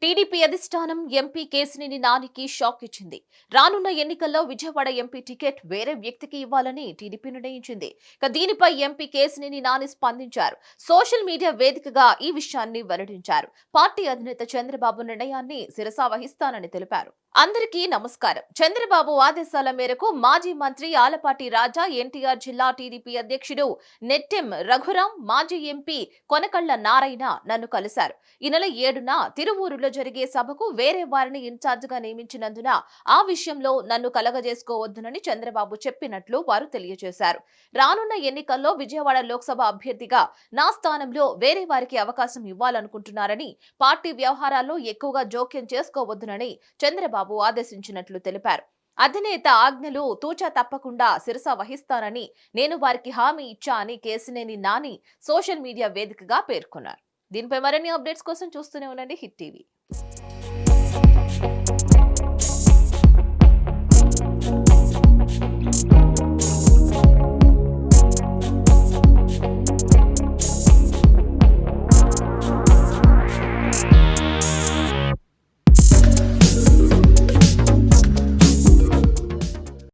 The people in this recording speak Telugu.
టీడీపీ అధిష్టానం ఎంపీ కేసినేని నానికి షాక్ ఇచ్చింది. రానున్న ఎన్నికల్లో విజయవాడ ఎంపీ టికెట్ వేరే వ్యక్తికి ఇవ్వాలని టీడీపీ నిర్ణయించింది. దీనిపై ఎంపీ కేసినేని నాని స్పందించారు. సోషల్ మీడియా వేదికగా ఈ విషయాన్ని వెల్లడించారు. పార్టీ అధినేత చంద్రబాబు నిర్ణయాన్ని శిరసా వహిస్తానని తెలిపారు. అందరికీ నమస్కారం. చంద్రబాబు ఆదేశాల మేరకు మాజీ మంత్రి ఆలపాటి రాజా, ఎన్టీఆర్ జిల్లా టీడీపీ అధ్యక్షుడు నెట్టెం రఘురాం, మాజీ ఎంపీ కొనకళ్ల నారాయణ నన్ను కలిశారు. ఈ నెల 7న తిరువూరులో జరిగే సభకు వేరే వారిని ఇన్ఛార్జిగా నియమించినందున ఆ విషయంలో నన్ను కలగజేసుకోవద్దునని చంద్రబాబు చెప్పినట్లు వారు తెలియజేశారు. రానున్న ఎన్నికల్లో విజయవాడ లోక్సభ అభ్యర్థిగా నా స్థానంలో వేరే వారికి అవకాశం ఇవ్వాలనుకుంటున్నారని, పార్టీ వ్యవహారాల్లో ఎక్కువగా జోక్యం చేసుకోవద్దునని చంద్రబాబు ఆదేశించినట్లు తెలిపారు. అధినేత ఆజ్ఞలు తూచా తప్పకుండా శిరస వహిస్తానని నేను వారికి హామీ ఇచ్చా అని కేసినేని నాని సోషల్ మీడియా వేదికగా పేర్కొన్నారు. దీనిపై మరిన్ని అప్డేట్స్ కోసం చూస్తూనే ఉండండి హిట్ టీవీ.